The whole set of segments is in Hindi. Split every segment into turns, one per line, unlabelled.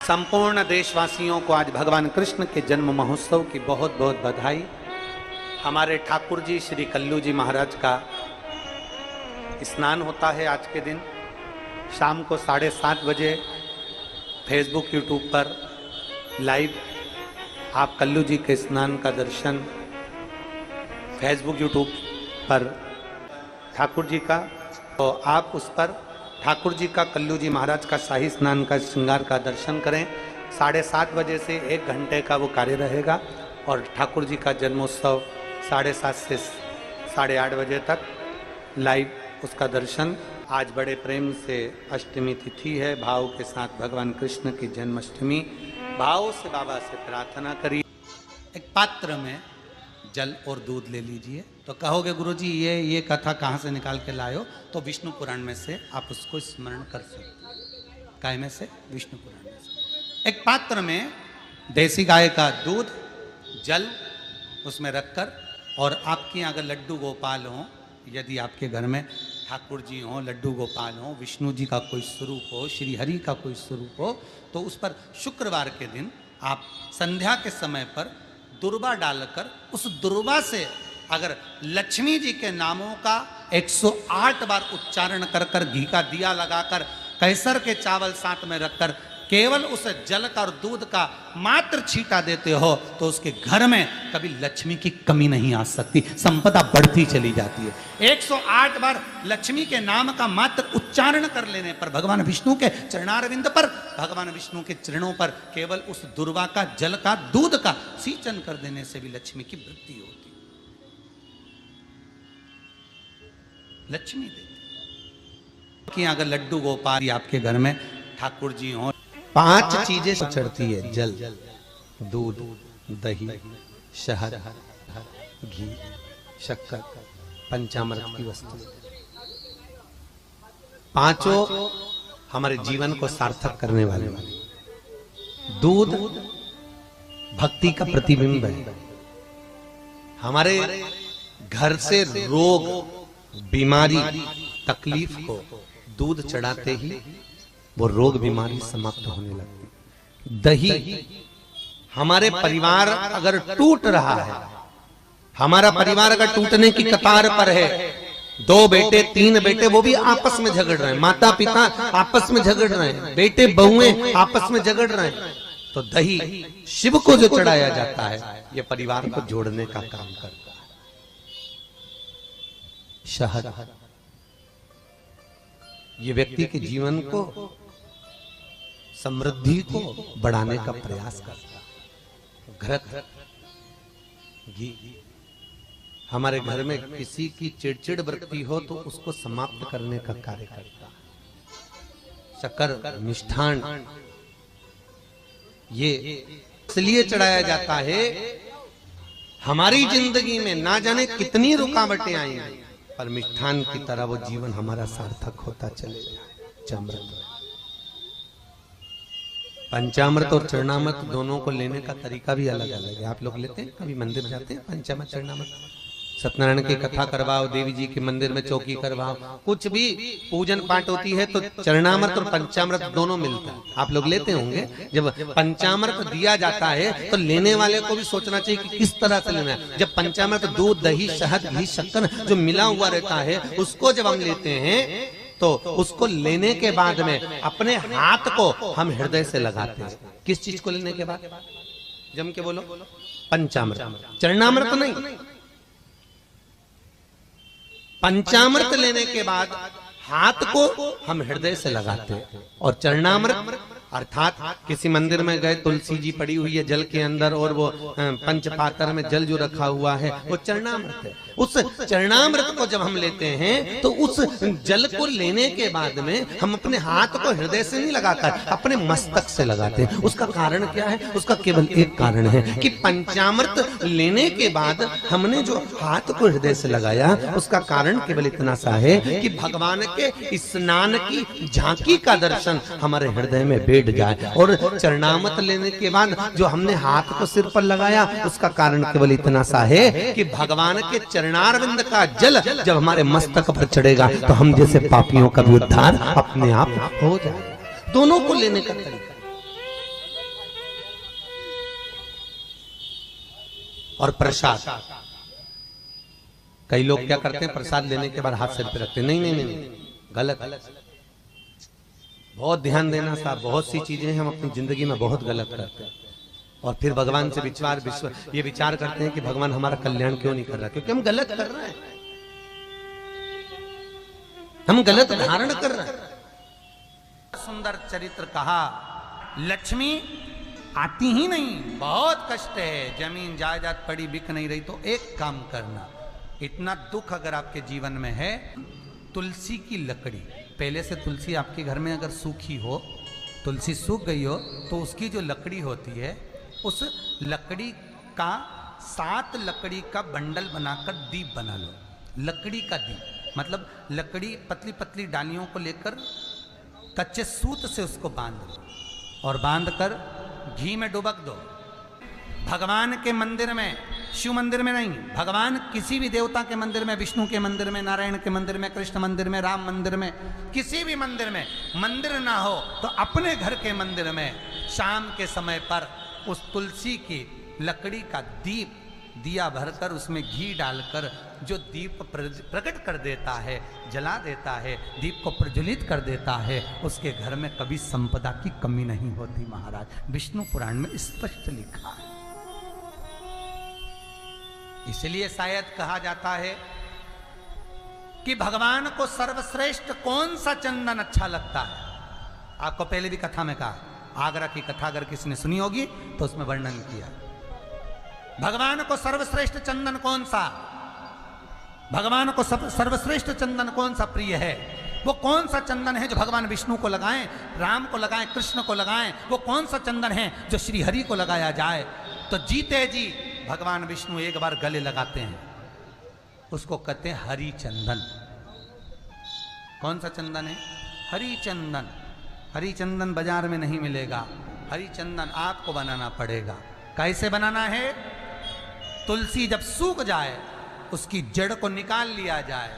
संपूर्ण देशवासियों को आज भगवान कृष्ण के जन्म महोत्सव की बहुत बहुत बधाई। हमारे ठाकुर जी श्री कल्लू जी महाराज का स्नान होता है आज के दिन शाम को 7:30 बजे फेसबुक यूट्यूब पर लाइव आप कल्लू जी के स्नान का दर्शन फेसबुक यूट्यूब पर ठाकुर जी का, तो आप उस पर ठाकुर जी का कल्लू जी महाराज का शाही स्नान का श्रृंगार का दर्शन करें। 7:30 बजे से 1 घंटे का वो कार्य रहेगा और ठाकुर जी का जन्मोत्सव 7:30 से 8:30 बजे तक लाइव उसका दर्शन। आज बड़े प्रेम से अष्टमी तिथि है, भाव के साथ भगवान कृष्ण की जन्माष्टमी भाव से बाबा से प्रार्थना करिए। एक पात्र में जल और दूध ले लीजिए। तो कहोगे गुरुजी ये कथा कहाँ से निकाल के लाए हो? तो विष्णु पुराण में से आप उसको स्मरण कर सकते। काय में से? विष्णु पुराण में से। एक पात्र में देसी गाय का दूध जल उसमें रखकर, और आपके यहाँ अगर लड्डू गोपाल हो, यदि आपके घर में ठाकुर जी हो, लड्डू गोपाल हो, विष्णु जी का कोई स्वरूप हो, श्री हरि का कोई स्वरूप हो, तो उस पर शुक्रवार के दिन आप संध्या के समय पर दुर्वा डालकर उस दुर्वा से अगर लक्ष्मी जी के नामों का 108 बार उच्चारण कर कर घी का दिया लगाकर कैसर के चावल साथ में रखकर केवल उस जल का और दूध का मात्र छींटा देते हो तो उसके घर में कभी लक्ष्मी की कमी नहीं आ सकती, संपदा बढ़ती चली जाती है। 108 बार लक्ष्मी के नाम का मात्र उच्चारण कर लेने पर भगवान विष्णु के चरणारविंद पर, भगवान विष्णु के चरणों पर केवल उस दुर्वा का जल का दूध का सींचन कर देने से भी लक्ष्मी की वृद्धि होती, लक्ष्मी देती। कि अगर लड्डू गोपाल आपके घर में ठाकुर जी हो, 5 चीजें चढ़ती है, जल, दूध, दही, शहद, घी, शक्कर, पंचामृत की वस्तु, पांचों हमारे जीवन को सार्थक करने वाले। दूध भक्ति का प्रतिबिंब है। हमारे घर से रोग, बीमारी, तकलीफ को दूध चढ़ाते ही वो रोग बीमारी समाप्त होने लगती। दही, हमारे परिवार अगर टूट रहा है, हमारा परिवार अगर टूटने की कतार पर है, 2 बेटे 3 बेटे वो भी आपस में झगड़ रहे हैं, माता पिता आपस में झगड़ रहे हैं, बेटे बहुएं आपस में झगड़ रहे हैं, तो दही शिव को जो चढ़ाया जाता है ये परिवार को जोड़ने का काम करता है। शहद ये व्यक्ति के जीवन को, समृद्धि को बढ़ाने का प्रयास करता है। घृत, घी, हमारे घर में किसी की चिड़चिड़ वृत्ति हो तो उसको समाप्त करने का कार्य करता है। शक्कर, मिष्ठान, ये इसलिए चढ़ाया जाता है, हमारी जिंदगी में ना जाने कितनी रुकावटें आई हैं, पर मिष्ठान की तरह वो जीवन हमारा सार्थक होता चले जाए। चमृत, पंचामृत और चरणामृत दोनों को लेने का तरीका भी अलग अलग है। आप लोग लेते हैं, कभी मंदिर जाते हैं, पंचामृत चरणामृत, सत्यनारायण की कथा करवाओ, देवी जी के मंदिर में चौकी करवाओ, कुछ भी पूजन पाठ होती है तो चरणामृत और पंचामृत दोनों मिलता है। आप लोग लेते होंगे। जब पंचामृत दिया जाता है तो लेने वाले को भी सोचना चाहिए कि किस तरह से लेना है। जब पंचामृत दूध, दही, शहद, घी, शक्कर जो मिला हुआ रहता है उसको जब हम लेते हैं तो उसको लेने के बाद में अपने हाथ को हम हृदय से लगाते हैं। किस चीज को लेने के बाद? जम के बोलो। पंचामृत, चरणामृत नहीं। पंचामृत लेने के बाद हाथ को हम हृदय से लगाते हैं। और चरणामृत अर्थात किसी मंदिर में गए, तुलसी जी पड़ी हुई है जल के अंदर और वो पंचपात्र में जल जो रखा हुआ है वो चरणामृत है। उस चरणामृत को जब हम लेते हैं तो उस जल को लेने के बाद में हम अपने हाथ को हृदय से नहीं लगाकर अपने मस्तक से लगाते हैं। उसका कारण क्या है? उसका केवल एक कारण है कि पंचामृत लेने के बाद हमने जो हाथ को हृदय से लगाया उसका कारण केवल इतना सा है कि भगवान के स्नान की झांकी का दर्शन हमारे हृदय में बैठ जाए। और चरणामृत लेने के बाद जो हमने हाथ को सिर पर लगाया उसका कारण केवल इतना सा है कि भगवान के चरणारविंद का जल जब हमारे मस्तक पर चढ़ेगा तो हम जैसे पापियों का भी उद्धार अपने आप हो जाए। दोनों को लेने का तरीका और प्रसाद। कई लोग क्या करते हैं, प्रसाद लेने के बाद हाथ सिर पे रखते हैं। नहीं नहीं नहीं, नहीं, गलत। बहुत ध्यान देना साहब, बहुत सी चीजें हम अपनी जिंदगी में बहुत गलत करते हैं और फिर भगवान से ये विचार करते हैं कि भगवान हमारा कल्याण क्यों नहीं कर रहा, क्योंकि हम गलत कर रहे हैं, हम गलत धारण कर रहे हैं। सुंदर चरित्र कहा, लक्ष्मी आती ही नहीं, बहुत कष्ट है, जमीन जायदाद पड़ी बिक नहीं रही, तो एक काम करना, इतना दुख अगर आपके जीवन में है, तुलसी की लकड़ी, पहले से तुलसी आपके घर में अगर सूखी हो, तुलसी सूख गई हो, तो उसकी जो लकड़ी होती है, उस लकड़ी का 7 लकड़ी का बंडल बनाकर दीप बना लो। लकड़ी का दीप मतलब लकड़ी पतली पतली डालियों को लेकर कच्चे सूत से उसको बांध दो और बांधकर घी में डुबक दो। भगवान के मंदिर में, शिव मंदिर में नहीं, भगवान किसी भी देवता के मंदिर में, विष्णु के मंदिर में, नारायण के मंदिर में, कृष्ण मंदिर में, राम मंदिर में, किसी भी मंदिर में मंदिर ना हो तो अपने घर के मंदिर में शाम के समय पर उस तुलसी की लकड़ी का दीप, दिया भरकर उसमें घी डालकर जो दीप प्रकट कर देता है, जला देता है, दीप को प्रज्वलित कर देता है, उसके घर में कभी संपदा की कमी नहीं होती महाराज। विष्णु पुराण में स्पष्ट लिखा है। इसलिए शायद कहा जाता है कि भगवान को सर्वश्रेष्ठ कौन सा चंदन अच्छा लगता है। आपको पहले भी कथा में कहा, आगरा की कथा अगर किसी ने सुनी होगी तो उसमें वर्णन किया, भगवान को सर्वश्रेष्ठ चंदन कौन सा, भगवान को सर्वश्रेष्ठ चंदन कौन सा प्रिय है, वो कौन सा चंदन है जो भगवान विष्णु को लगाएं, राम को लगाएं, कृष्ण को लगाएं, वो कौन सा चंदन है जो श्री हरि को लगाया जाए। तो जीते जी भगवान विष्णु एक बार गले लगाते हैं, उसको कहते हैं हरि चंदन। कौन सा चंदन है? हरि चंदन। हरि चंदन बाजार में नहीं मिलेगा, हरि चंदन आपको बनाना पड़ेगा। कैसे बनाना है? तुलसी जब सूख जाए उसकी जड़ को निकाल लिया जाए,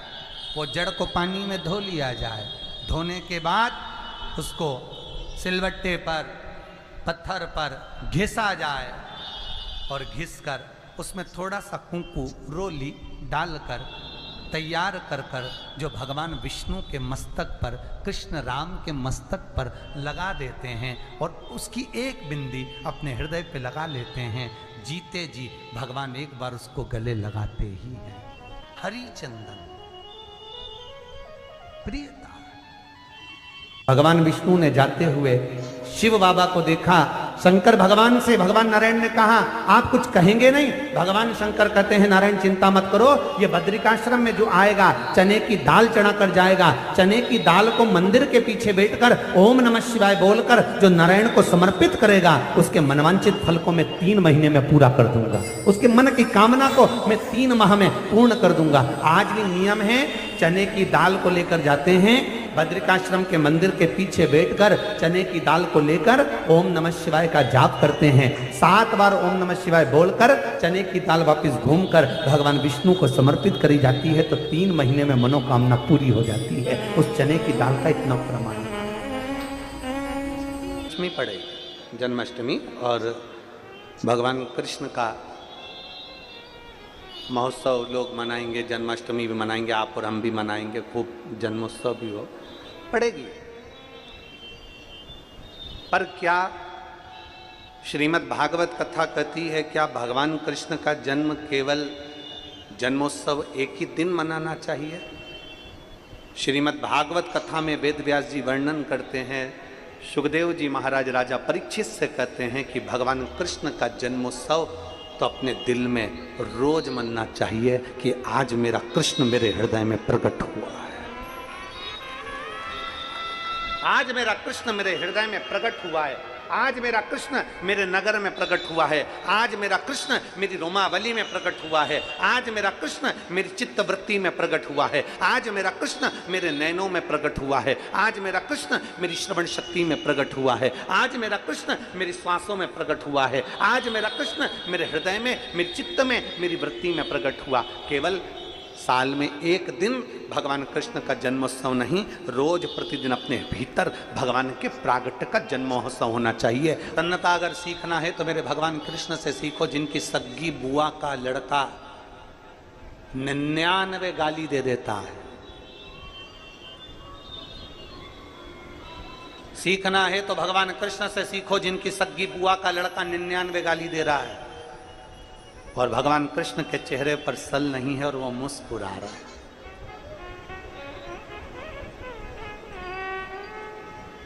वो जड़ को पानी में धो लिया जाए, धोने के बाद उसको सिलवट्टे पर, पत्थर पर घिसा जाए और घिसकर उसमें थोड़ा सा कुंकू रोली डालकर तैयार कर कर जो भगवान विष्णु के मस्तक पर, कृष्ण राम के मस्तक पर लगा देते हैं और उसकी एक बिंदी अपने हृदय पे लगा लेते हैं। जीते जी भगवान एक बार उसको गले लगाते ही हैं। हरि चंदन प्रियता। भगवान विष्णु ने जाते हुए शिव बाबा को देखा। शंकर भगवान से, भगवान नारायण ने कहा आप कुछ कहेंगे नहीं? भगवान शंकर कहते हैं नारायण चिंता मत करो, ये बद्रिकाश्रम में जो आएगा चने की दाल चढ़ा कर जाएगा, चने की दाल को मंदिर के पीछे बैठकर ओम नमः शिवाय बोलकर जो नारायण को समर्पित करेगा उसके मनवांचित फल को मैं 3 महीने में पूरा कर दूंगा, उसके मन की कामना को मैं 3 माह में पूर्ण कर दूंगा। आज भी नियम है, चने की दाल को लेकर जाते हैं बद्रिकाश्रम के मंदिर के पीछे बैठकर चने की दाल को लेकर ओम नमः शिवाय का जाप करते हैं। 7 बार ओम नमः शिवाय बोलकर चने की दाल वापस घूमकर भगवान विष्णु को समर्पित करी जाती है तो 3 महीने में मनोकामना पूरी हो जाती है। उस चने की दाल का इतना प्रमाण है। अष्टमी पड़ेगी, जन्माष्टमी, और भगवान कृष्ण का महोत्सव लोग मनाएंगे, जन्माष्टमी भी मनाएंगे, आप और हम भी मनाएंगे, खूब जन्मोत्सव भी हो पड़ेगी। पर क्या श्रीमद् भागवत कथा कहती है क्या भगवान कृष्ण का जन्म केवल जन्मोत्सव एक ही दिन मनाना चाहिए? श्रीमद् भागवत कथा में वेद व्यास जी वर्णन करते हैं, सुखदेव जी महाराज राजा परीक्षित से कहते हैं कि भगवान कृष्ण का जन्मोत्सव तो अपने दिल में रोज मनना चाहिए कि आज मेरा कृष्ण मेरे हृदय में प्रकट हुआ है, आज मेरा कृष्ण मेरे हृदय में प्रकट हुआ है, आज मेरा कृष्ण मेरे नगर में प्रकट हुआ है, आज मेरा कृष्ण मेरी रोमावली में प्रकट हुआ है, आज मेरा कृष्ण मेरी चित्तवृत्ति में प्रकट हुआ है, आज मेरा कृष्ण मेरे नैनों में प्रकट हुआ है, आज मेरा कृष्ण मेरी श्रवण शक्ति में प्रकट हुआ है, आज मेरा कृष्ण मेरी श्वासों में प्रकट हुआ है, आज मेरा कृष्ण मेरे हृदय में, मेरे चित्त में, मेरी वृत्ति में प्रकट हुआ। केवल साल में एक दिन भगवान कृष्ण का जन्मोत्सव नहीं, रोज प्रतिदिन अपने भीतर भगवान के प्रागट्य का जन्मोत्सव होना चाहिए। प्रसन्नता अगर सीखना है तो मेरे भगवान कृष्ण से सीखो, जिनकी सग्गी बुआ का लड़का 99 गाली दे देता है। सीखना है तो भगवान कृष्ण से सीखो, जिनकी सग्गी बुआ का लड़का 99 गाली दे रहा है और भगवान कृष्ण के चेहरे पर सल नहीं है और वो मुस्कुरा रहा है।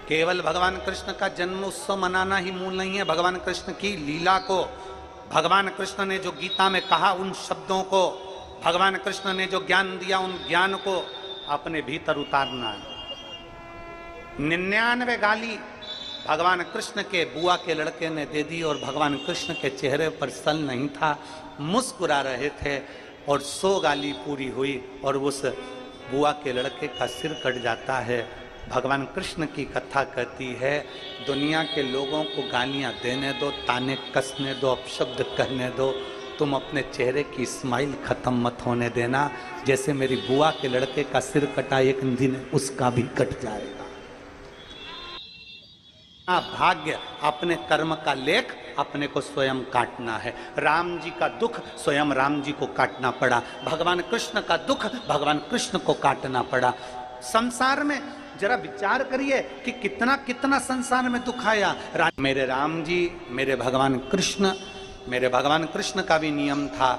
केवल भगवान कृष्ण का जन्म उत्सव मनाना ही मूल नहीं है, भगवान कृष्ण की लीला को, भगवान कृष्ण ने जो गीता में कहा उन शब्दों को, भगवान कृष्ण ने जो ज्ञान दिया उन ज्ञान को अपने भीतर उतारना है। 99 गाली भगवान कृष्ण के बुआ के लड़के ने दे दी और भगवान कृष्ण के चेहरे पर सल नहीं था, मुस्कुरा रहे थे और 100 गाली पूरी हुई और उस बुआ के लड़के का सिर कट जाता है। भगवान कृष्ण की कथा कहती है, दुनिया के लोगों को गालियां देने दो, ताने कसने दो, अपशब्द कहने दो, तुम अपने चेहरे की स्माइल खत्म मत होने देना। जैसे मेरी बुआ के लड़के का सिर कटा, एक दिन उसका भी कट जाएगा। भाग्य अपने कर्म का लेख अपने को स्वयं काटना है। राम जी का दुख स्वयं राम जी को काटना पड़ा, भगवान कृष्ण का दुख भगवान कृष्ण को काटना पड़ा। संसार में जरा विचार करिए कि कितना कितना संसार में दुख आया। मेरे राम जी, मेरे भगवान कृष्ण का भी नियम था,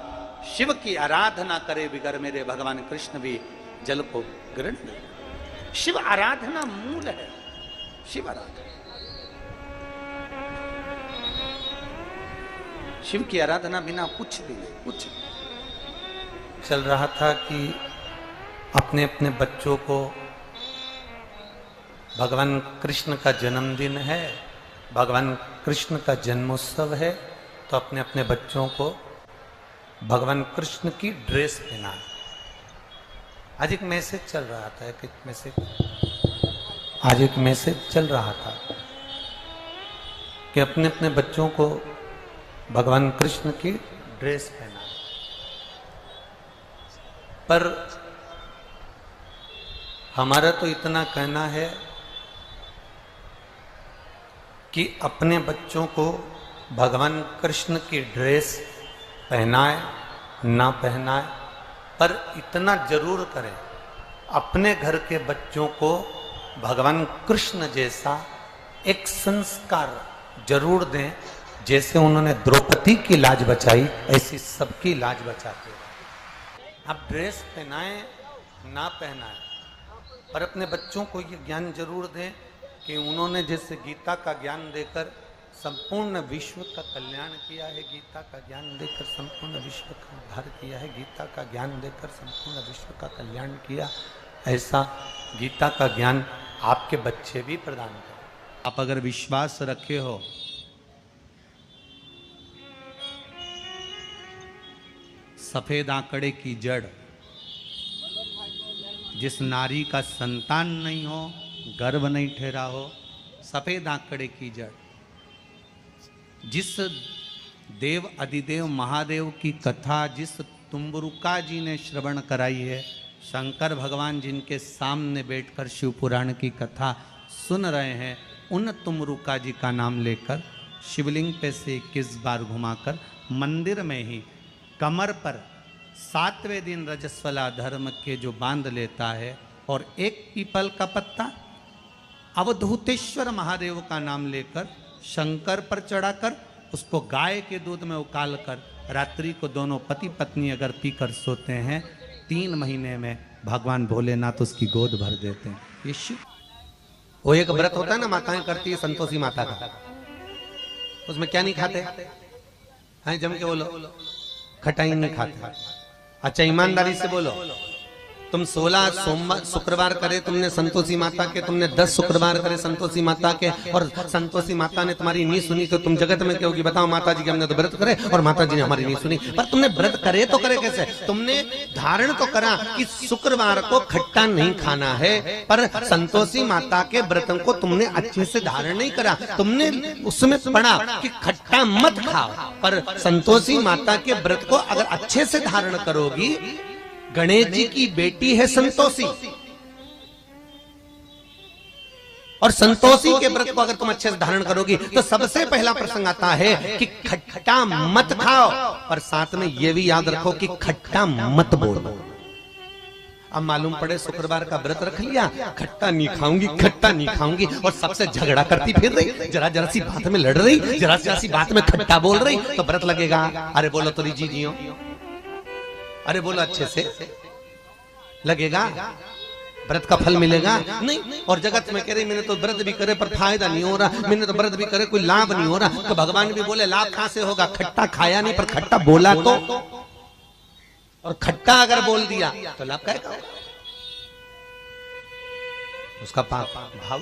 शिव की आराधना करे बिगर मेरे भगवान कृष्ण भी जल को ग्रहण नहीं। शिव आराधना मूल है, शिव आराधना, शिव की आराधना बिना कुछ भी नहीं, कुछ चल रहा था कि अपने अपने बच्चों को, भगवान कृष्ण का जन्मदिन है, भगवान कृष्ण का जन्मोत्सव है, तो अपने अपने बच्चों को भगवान कृष्ण की ड्रेस पहना। आज एक मैसेज चल रहा था, आज एक मैसेज चल रहा था कि अपने अपने बच्चों को भगवान कृष्ण की ड्रेस पहना। पर हमारा तो इतना कहना है कि अपने बच्चों को भगवान कृष्ण की ड्रेस पहनाए ना पहनाए, पर इतना जरूर करें, अपने घर के बच्चों को भगवान कृष्ण जैसा एक संस्कार जरूर दें। जैसे उन्होंने द्रौपदी की लाज बचाई, ऐसी सबकी लाज बचाते हैं। आप ड्रेस पहनाएं ना पहनाएं, पर अपने बच्चों को ये ज्ञान जरूर दें कि उन्होंने जैसे गीता का ज्ञान देकर संपूर्ण विश्व का कल्याण किया है, गीता का ज्ञान देकर संपूर्ण विश्व का उद्धार किया है, गीता का ज्ञान देकर संपूर्ण विश्व का कल्याण किया, ऐसा गीता का ज्ञान आपके बच्चे भी प्रदान करें। आप अगर विश्वास रखे हो, सफेद आंकड़े की जड़, जिस नारी का संतान नहीं हो, गर्भ नहीं ठहरा हो, सफेद आंकड़े की जड़, जिस देव अधिदेव महादेव की कथा जिस तुम्बरुका जी ने श्रवण कराई है, शंकर भगवान जिनके सामने बैठकर शिव पुराण की कथा सुन रहे हैं, उन तुम्बरुका जी का नाम लेकर शिवलिंग पे से 21 बार घुमाकर मंदिर में ही कमर पर 7वें दिन रजस्वला धर्म के जो बांध लेता है और एक पीपल का पत्ता अवधूतेश्वर महादेव का नाम लेकर शंकर पर चढ़ाकर उसको गाय के दूध में उकाल कर रात्रि को दोनों पति पत्नी अगर पीकर सोते हैं, 3 महीने में भगवान भोलेनाथ उसकी गोद भर देते हैं। ये शिव, वो एक व्रत होता है ना, माताएं करती है संतोषी माता का, उसमें क्या नहीं खाते हैं, जम के बोलो, खटाई नहीं खाते। अच्छा ईमानदारी से बोलो, तुम 16 सोमवार शुक्रवार करे तुमने संतोषी माता के, तुमने 10 शुक्रवार करे संतोषी माता के, और संतोषी माता ने तुम्हारी नहीं सुनी तो तुम जगत में कहोगी बताओ माता जी के हमने तो व्रत करे और माता जी ने हमारी नहीं सुनी। पर तुमने व्रत करे तो करे कैसे? तुमने धारण तो करा कि शुक्रवार को खट्टा नहीं खाना है, पर संतोषी माता के व्रत को तुमने अच्छे से धारण नहीं करा। तुमने उसमें पढ़ा कि खट्टा मत खाओ, पर संतोषी माता के व्रत को अगर अच्छे से धारण करोगी, गणेश जी की बेटी है संतोषी, और संतोषी के व्रत को अगर तुम अच्छे से धारण करोगी तो सबसे पहला प्रसंग आता है कि खट्टा मत खाओ, और साथ में यह भी याद रखो कि खट्टा मत बोलो। अब मालूम पड़े शुक्रवार का व्रत रख लिया, खट्टा नहीं खाऊंगी, खट्टा नहीं खाऊंगी, और सबसे झगड़ा करती फिर रही, जरा जरा सी बात में लड़ रही, जरा जरा सी बात में खट्टा बोल रही, तो व्रत लगेगा? अरे बोलो तो जी जियो, अरे बोलो अच्छे से, लगेगा? व्रत का फल मिलेगा? नहीं। और जगत में कह रही मैंने तो व्रत भी करे पर फायदा नहीं हो रहा, मैंने तो व्रत भी करे कोई लाभ नहीं हो रहा, तो भगवान भी बोले लाभ कहां से होगा? खट्टा खाया नहीं पर खट्टा बोला तो, और खट्टा अगर बोल दिया तो लाभ क्या? उसका पाप भाव